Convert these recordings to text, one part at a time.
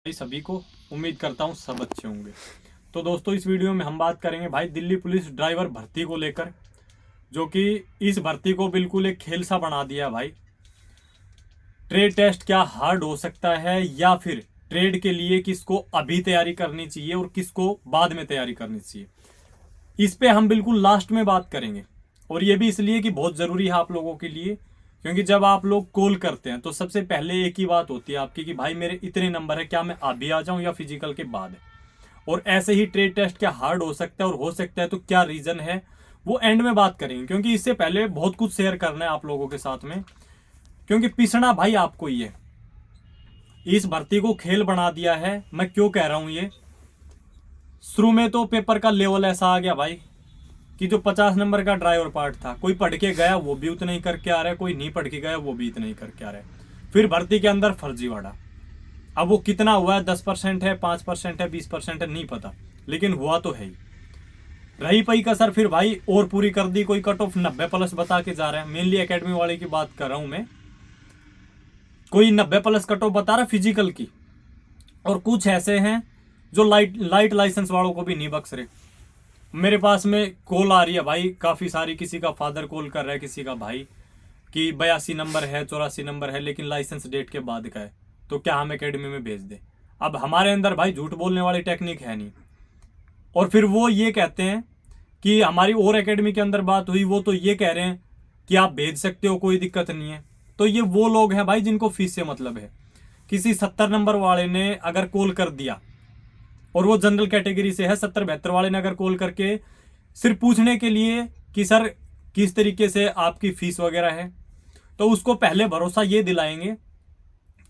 भाई सभी को उम्मीद करता हूँ सब अच्छे होंगे। तो दोस्तों इस वीडियो में हम बात करेंगे भाई दिल्ली पुलिस ड्राइवर भर्ती को लेकर, जो कि इस भर्ती को बिल्कुल एक खेल सा बना दिया भाई। ट्रेड टेस्ट क्या हार्ड हो सकता है, या फिर ट्रेड के लिए किसको अभी तैयारी करनी चाहिए और किसको बाद में तैयारी करनी चाहिए, इस पे हम बिल्कुल लास्ट में बात करेंगे। और ये भी इसलिए कि बहुत ज़रूरी है आप लोगों के लिए, क्योंकि जब आप लोग कॉल करते हैं तो सबसे पहले एक ही बात होती है आपकी कि भाई मेरे इतने नंबर है, क्या मैं अभी आ जाऊं या फिजिकल के बाद। और ऐसे ही ट्रेड टेस्ट क्या हार्ड हो सकता है और हो सकता है तो क्या रीज़न है, वो एंड में बात करेंगे। क्योंकि इससे पहले बहुत कुछ शेयर करना है आप लोगों के साथ में, क्योंकि पिसना भाई आपको ही है। इस भर्ती को खेल बना दिया है। मैं क्यों कह रहा हूं ये, शुरू में तो पेपर का लेवल ऐसा आ गया भाई कि जो 50 नंबर का ड्राइवर पार्ट था, कोई पढ़ के गया वो भी उतना ही करके आ रहा है, कोई नहीं पढ़ के गया वो भी इतना ही करके आ रहा है। फिर भर्ती के अंदर फर्जीवाड़ा, अब वो कितना हुआ है, 10% है, 5% है, 20% है, नहीं पता, लेकिन हुआ तो है ही। रही पई कसर फिर भाई और पूरी कर दी, कोई कट ऑफ 90+ बता के जा रहा है। मेनली एकेडमी वाले की बात कर रहा हूं मैं, कोई 90+ कट ऑफ बता रहा फिजिकल की। और कुछ ऐसे हैं जो लाइट लाइसेंस वालों को भी नहीं बख्श रहे। मेरे पास में कॉल आ रही है भाई काफ़ी सारी, किसी का फादर कॉल कर रहा है, किसी का भाई, कि 82 नंबर है, 84 नंबर है, लेकिन लाइसेंस डेट के बाद का है, तो क्या हम एकेडमी में भेज दें। अब हमारे अंदर भाई झूठ बोलने वाली टेक्निक है नहीं। और फिर वो ये कहते हैं कि हमारी और एकेडमी के अंदर बात हुई, वो तो ये कह रहे हैं कि आप भेज सकते हो, कोई दिक्कत नहीं है। तो ये वो लोग हैं भाई जिनको फीस से मतलब है। किसी 70 नंबर वाले ने अगर कॉल कर दिया, और वो जनरल कैटेगरी से है, 70-72 वाले ने अगर कॉल करके सिर्फ पूछने के लिए कि सर किस तरीके से आपकी फीस वगैरह है, तो उसको पहले भरोसा ये दिलाएंगे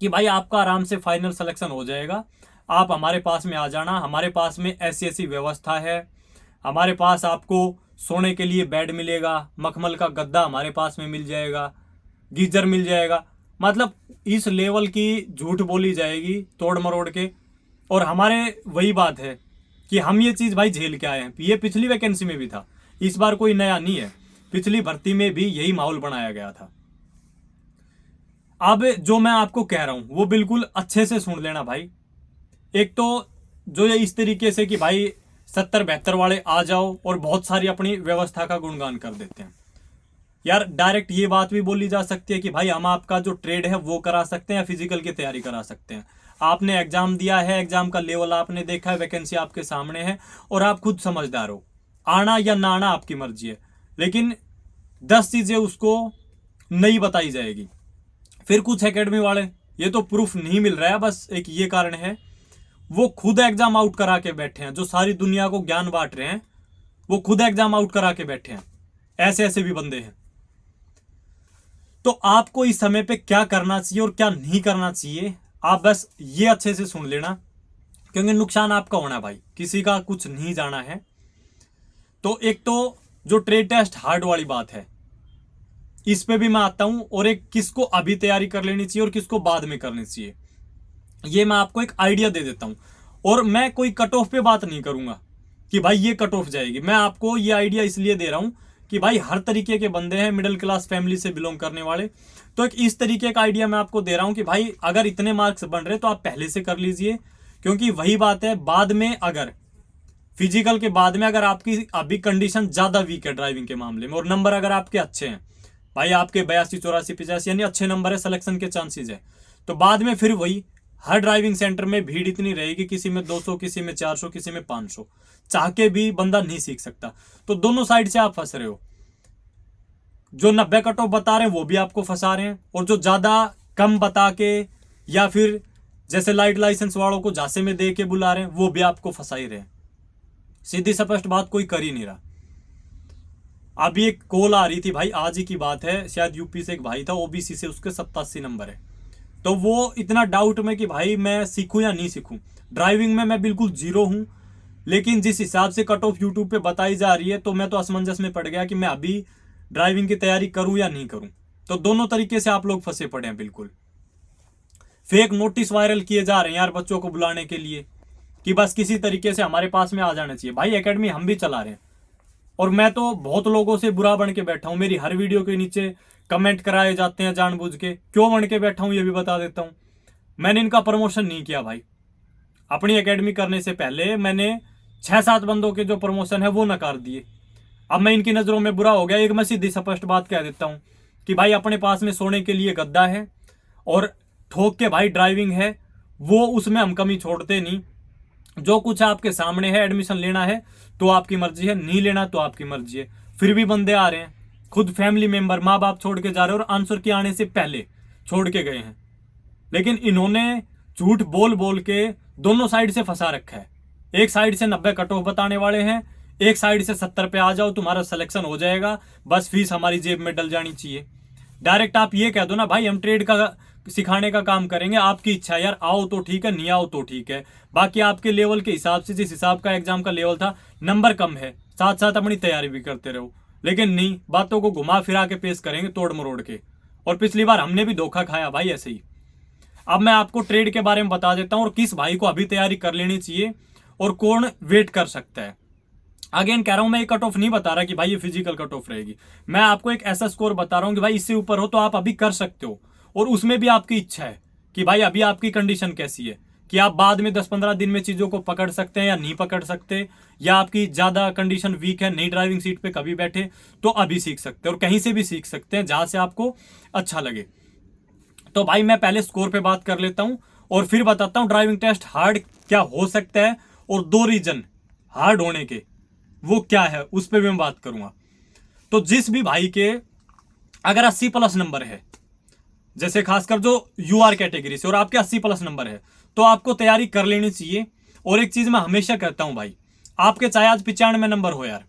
कि भाई आपका आराम से फाइनल सिलेक्शन हो जाएगा, आप हमारे पास में आ जाना, हमारे पास में ऐसी ऐसी व्यवस्था है, हमारे पास आपको सोने के लिए बेड मिलेगा, मखमल का गद्दा हमारे पास में मिल जाएगा, गीजर मिल जाएगा। मतलब इस लेवल की झूठ बोली जाएगी तोड़ मरोड़ के। और हमारे वही बात है कि हम ये चीज़ भाई झेल के आए हैं। ये पिछली वैकेंसी में भी था, इस बार कोई नया नहीं है, पिछली भर्ती में भी यही माहौल बनाया गया था। अब जो मैं आपको कह रहा हूं वो बिल्कुल अच्छे से सुन लेना भाई। एक तो जो ये इस तरीके से कि भाई 70-72 वाले आ जाओ और बहुत सारी अपनी व्यवस्था का गुणगान कर देते हैं। यार डायरेक्ट ये बात भी बोली जा सकती है कि भाई हम आपका जो ट्रेड है वो करा सकते हैं या फिजिकल की तैयारी करा सकते हैं। आपने एग्जाम दिया है, एग्जाम का लेवल आपने देखा है, वैकेंसी आपके सामने है, और आप खुद समझदार हो, आना या ना आना आपकी मर्जी है, लेकिन 10 चीजें उसको नहीं बताई जाएगी। फिर कुछ एकेडमी वाले, ये तो प्रूफ नहीं मिल रहा है, बस एक ये कारण है, वो खुद एग्जाम आउट करा के बैठे हैं, जो सारी दुनिया को ज्ञान बांट रहे हैं वो खुद एग्जाम आउट करा के बैठे हैं। ऐसे ऐसे भी बंदे हैं। तो आपको इस समय पे क्या करना चाहिए और क्या नहीं करना चाहिए, आप बस ये अच्छे से सुन लेना, क्योंकि नुकसान आपका होना है भाई, किसी का कुछ नहीं जाना है। तो एक तो जो ट्रेड टेस्ट हार्ड वाली बात है, इस पे भी मैं आता हूं, और एक किसको अभी तैयारी कर लेनी चाहिए और किसको बाद में करनी चाहिए, ये मैं आपको एक आइडिया दे देता हूं। और मैं कोई कट ऑफ पे बात नहीं करूंगा कि भाई ये कट ऑफ जाएगी, मैं आपको ये आइडिया इसलिए दे रहा हूं कि भाई हर तरीके के बंदे हैं, मिडिल क्लास फैमिली से बिलोंग करने वाले, तो एक इस तरीके का आइडिया मैं आपको दे रहा हूं कि भाई अगर इतने मार्क्स बन रहे तो आप पहले से कर लीजिए। क्योंकि वही बात है, बाद में अगर फिजिकल के बाद में अगर आपकी अभी कंडीशन ज़्यादा वीक है ड्राइविंग के मामले में, और नंबर अगर आपके अच्छे हैं भाई, आपके 82, 84, 85 यानी अच्छे नंबर है, सिलेक्शन के चांसेस है, तो बाद में फिर वही हर ड्राइविंग सेंटर में भीड़ इतनी रहेगी, किसी में 200, किसी में 400, किसी में 500, चाह के भी बंदा नहीं सीख सकता। तो दोनों साइड से आप फंस रहे हो, जो 90 कट ऑफ बता रहे हैं वो भी आपको फंसा रहे हैं, और जो ज़्यादा कम बता के या फिर जैसे लाइट लाइसेंस वालों को झांसे में दे के बुला रहे हैं वो भी आपको फंसा ही रहे हैं। सीधी स्पष्ट बात कोई कर ही नहीं रहा। अभी एक कॉल आ रही थी भाई, आज ही की बात है, शायद यूपी से एक भाई था, ओबीसी से, उसके 87 नंबर है। तो वो इतना डाउट में कि भाई मैं सीखूं या नहीं सीखूं, ड्राइविंग में मैं बिल्कुल जीरो हूं, लेकिन जिस हिसाब से कट ऑफ यूट्यूब पे बताई जा रही है तो मैं तो असमंजस में पड़ गया कि मैं अभी ड्राइविंग की तैयारी करूं या नहीं करूं। तो दोनों तरीके से आप लोग फंसे पड़े हैं बिल्कुल। फेक नोटिस वायरल किए जा रहे हैं यार बच्चों को बुलाने के लिए, कि बस किसी तरीके से हमारे पास में आ जाना चाहिए। भाई एकेडमी हम भी चला रहे हैं, और मैं तो बहुत लोगों से बुरा बन के बैठा हूं, मेरी हर वीडियो के नीचे कमेंट कराए जाते हैं जानबूझ के, क्यों बन के बैठा हूं ये भी बता देता हूं। मैंने इनका प्रमोशन नहीं किया भाई, अपनी एकेडमी करने से पहले मैंने 6-7 बंदों के जो प्रमोशन है वो नकार दिए। अब मैं इनकी नज़रों में बुरा हो गया। एक मैं सीधी स्पष्ट बात कह देता हूँ कि भाई अपने पास में सोने के लिए गद्दा है और ठोक के भाई ड्राइविंग है, वो उसमें हम कमी छोड़ते नहीं। जो कुछ आपके सामने है, एडमिशन लेना है तो आपकी मर्जी है, नहीं लेना तो आपकी मर्जी है। फिर भी बंदे आ रहे हैं, खुद फैमिली मेंबर माँ बाप छोड़ के जा रहे हैं और आंसर के आने से पहले छोड़ के गए हैं। लेकिन इन्होंने झूठ बोल बोल के दोनों साइड से फंसा रखा है। एक साइड से 90 कट ऑफ बताने वाले हैं, एक साइड से 70 पे आ जाओ तुम्हारा सिलेक्शन हो जाएगा, बस फीस हमारी जेब में डल जानी चाहिए। डायरेक्ट आप ये कह दो ना भाई हम ट्रेड का सिखाने का काम करेंगे, आपकी इच्छा यार, आओ तो ठीक है, नहीं आओ तो ठीक है। बाकी आपके लेवल के हिसाब से, जिस हिसाब का एग्जाम का लेवल था, नंबर कम है, साथ साथ अपनी तैयारी भी करते रहो। लेकिन नहीं, बातों को घुमा फिरा के पेश करेंगे तोड़ मरोड़ के। और पिछली बार हमने भी धोखा खाया भाई ऐसे ही। अब मैं आपको ट्रेड के बारे में बता देता हूँ और किस भाई को अभी तैयारी कर लेनी चाहिए और कौन वेट कर सकता है। अगेन कह रहा हूं, मैं एक कट ऑफ नहीं बता रहा कि भाई ये फिजिकल कट ऑफ रहेगी। मैं आपको एक ऐसा स्कोर बता रहा हूं कि भाई इससे ऊपर हो तो आप अभी कर सकते हो, और उसमें भी आपकी इच्छा है कि भाई अभी आपकी कंडीशन कैसी है, कि आप बाद में 10-15 दिन में चीज़ों को पकड़ सकते हैं या नहीं पकड़ सकते, या आपकी ज़्यादा कंडीशन वीक है, नहीं ड्राइविंग सीट पे कभी बैठे तो अभी सीख सकते हैं, और कहीं से भी सीख सकते हैं जहाँ से आपको अच्छा लगे। तो भाई मैं पहले स्कोर पे बात कर लेता हूँ और फिर बताता हूँ ड्राइविंग टेस्ट हार्ड क्या हो सकता है, और 2 रीजन हार्ड होने के वो क्या है उस पर भी मैं बात करूंगा। तो जिस भी भाई के अगर 80+ नंबर है, जैसे खासकर जो यूआर कैटेगरी से, और आपके 80+ नंबर है, तो आपको तैयारी कर लेनी चाहिए। और एक चीज मैं हमेशा कहता हूं भाई, आपके चाहे आज 95 नंबर हो यार,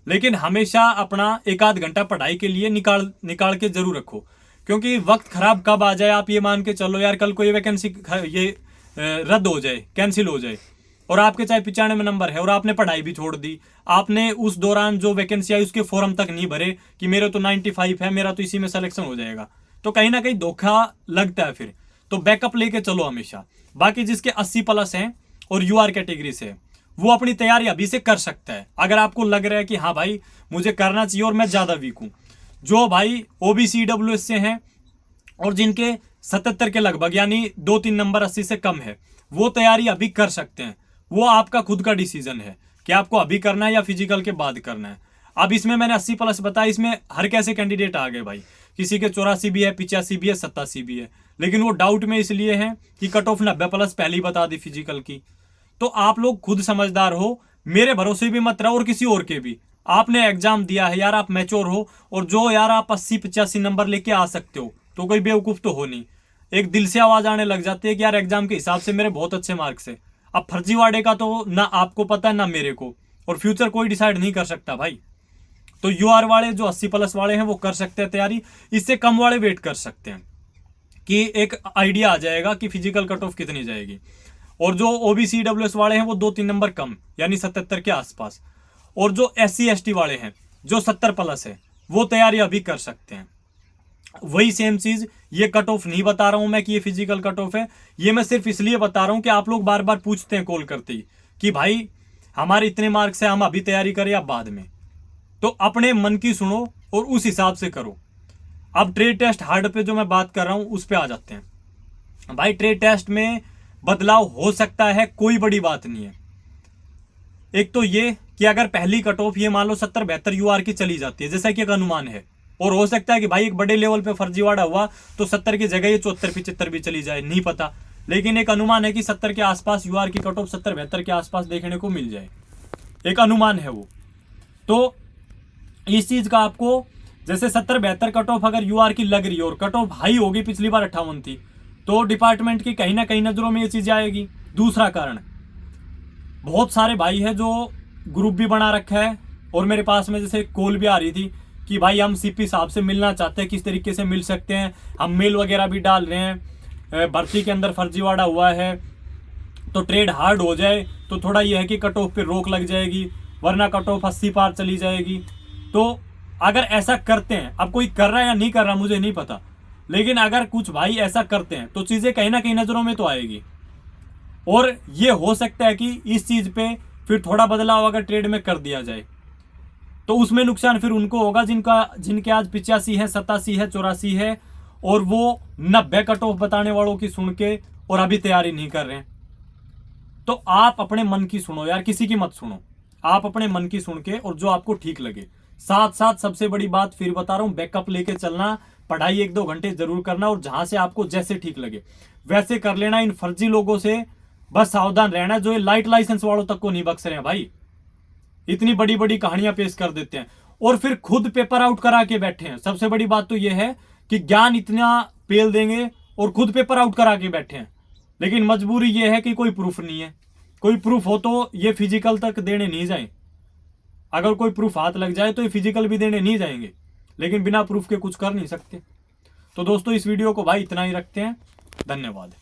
लेकिन हमेशा अपना 1-आध घंटा पढ़ाई के लिए निकाल के जरूर रखो। क्योंकि वक्त खराब कब आ जाए आप ये मान के चलो यार, कल को ये वैकेंसी ये रद्द हो जाए, कैंसिल हो जाए, और आपके चाहे 95 नंबर है और आपने पढ़ाई भी छोड़ दी, आपने उस दौरान जो वैकेंसी आई उसके फॉर्म तक नहीं भरे कि मेरे तो 95 है, मेरा तो इसी में सिलेक्शन हो जाएगा, तो कहीं ना कहीं धोखा लगता है फिर। तो बैकअप लेके चलो हमेशा। बाकी जिसके 80+ हैं और यूआर कैटेगरी से, वो अपनी तैयारी अभी से कर सकता है। अगर आपको लग रहा है कि हाँ भाई मुझे करना चाहिए और मैं ज़्यादा वीक हूँ, जो भाई ओबीसी डब्ल्यूएस से हैं और जिनके 77 के लगभग यानी 2-3 नंबर 80 से कम है, वो तैयारी अभी कर सकते हैं। वो आपका खुद का डिसीजन है कि आपको अभी करना है या फिजिकल के बाद करना है। अब इसमें मैंने 80+ बताया, इसमें हर कैसे कैंडिडेट आ गए भाई, किसी के 84 भी है, 85 भी है, 87 भी है, लेकिन वो डाउट में इसलिए है कि कट ऑफ 90+ पहले ही बता दी फिजिकल की। तो आप लोग खुद समझदार हो, मेरे भरोसे भी मत रहो और किसी और के भी। आपने एग्जाम दिया है यार, आप मैच्योर हो, और जो यार आप 80-85 नंबर लेके आ सकते हो तो कोई बेवकूफ़ तो हो नहीं। एक दिल से आवाज़ आने लग जाती है कि यार एग्जाम के हिसाब से मेरे बहुत अच्छे मार्क्स है। अब फर्जीवाड़े का तो ना आपको पता है ना मेरे को, और फ्यूचर कोई डिसाइड नहीं कर सकता भाई। तो यूआर वाले जो 80+ वाले हैं वो कर सकते हैं तैयारी, इससे कम वाले वेट कर सकते हैं कि एक आइडिया आ जाएगा कि फिजिकल कट ऑफ कितनी जाएगी। और जो ओबीसी डब्ल्यूएस वाले हैं वो 2-3 नंबर कम यानी 77 के आसपास, और जो SC ST वाले हैं जो 70+ है वो तैयारी अभी कर सकते हैं। वही सेम चीज, ये कट ऑफ नहीं बता रहा हूं मैं कि ये फिजिकल कट ऑफ है, ये मैं सिर्फ इसलिए बता रहा हूं कि आप लोग बार बार पूछते हैं कॉल करते ही कि भाई हमारे इतने मार्क्स है, हम अभी तैयारी करें या बाद में। तो अपने मन की सुनो और उस हिसाब से करो। अब ट्रेड टेस्ट हार्ड पे जो मैं बात कर रहा हूं उस पे आ जाते हैं। भाई ट्रेड टेस्ट में बदलाव हो सकता है, कोई बड़ी बात नहीं है। एक तो ये कि अगर पहली कट ऑफ ये मान लो 70-72 यूआर की चली जाती है, जैसा कि एक अनुमान है, और हो सकता है कि भाई एक बड़े लेवल पे फर्जीवाड़ा हुआ तो 70 की जगह ये 74-75 भी चली जाए, नहीं पता। लेकिन एक अनुमान है कि 70 के आसपास यूआर की कट ऑफ 70-72 के आसपास देखने को मिल जाए, एक अनुमान है वो। तो इस चीज का आपको, जैसे 70-72 कट ऑफ अगर यूआर की लग रही है और कट ऑफ हाई होगी, पिछली बार 58 थी, तो डिपार्टमेंट की कहीं ना कहीं नजरों में ये चीजें आएगी। दूसरा कारण, बहुत सारे भाई है जो ग्रुप भी बना रखा है, और मेरे पास में जैसे कॉल भी आ रही थी कि भाई हम सीपी साहब से मिलना चाहते हैं, किस तरीके से मिल सकते हैं, हम मेल वगैरह भी डाल रहे हैं, भर्ती के अंदर फर्जीवाड़ा हुआ है तो ट्रेड हार्ड हो जाए तो थोड़ा ये है कि कट ऑफ पे रोक लग जाएगी, वरना कट ऑफ 80 पार चली जाएगी। तो अगर ऐसा करते हैं, अब कोई कर रहा है या नहीं कर रहा मुझे नहीं पता, लेकिन अगर कुछ भाई ऐसा करते हैं तो चीज़ें कहीं ना कहीं नज़रों में तो आएगी, और ये हो सकता है कि इस चीज़ पे फिर थोड़ा बदलाव अगर ट्रेड में कर दिया जाए तो उसमें नुकसान फिर उनको होगा जिनके आज 85 है, 87 है, 84 है, और वो 90 कट ऑफ बताने वालों की सुन के और अभी तैयारी नहीं कर रहे हैं। तो आप अपने मन की सुनो यार, किसी की मत सुनो। आप अपने मन की सुन के और जो आपको ठीक लगे। साथ साथ सबसे बड़ी बात फिर बता रहा हूं, बैकअप लेके चलना। पढ़ाई 1-2 घंटे जरूर करना, और जहां से आपको जैसे ठीक लगे वैसे कर लेना। इन फर्जी लोगों से बस सावधान रहना, जो ये लाइट लाइसेंस वालों तक को नहीं बख्श रहे हैं भाई। इतनी बड़ी बड़ी कहानियां पेश कर देते हैं और फिर खुद पेपर आउट करा के बैठे हैं। सबसे बड़ी बात तो यह है कि ज्ञान इतना पेल देंगे और खुद पेपर आउट करा के बैठे हैं, लेकिन मजबूरी यह है कि कोई प्रूफ नहीं है। कोई प्रूफ हो तो ये फिजिकल तक देने नहीं जाए। अगर कोई प्रूफ हाथ लग जाए तो ये फिजिकल भी देने नहीं जाएंगे, लेकिन बिना प्रूफ के कुछ कर नहीं सकते। तो दोस्तों, इस वीडियो को भाई इतना ही रखते हैं। धन्यवाद।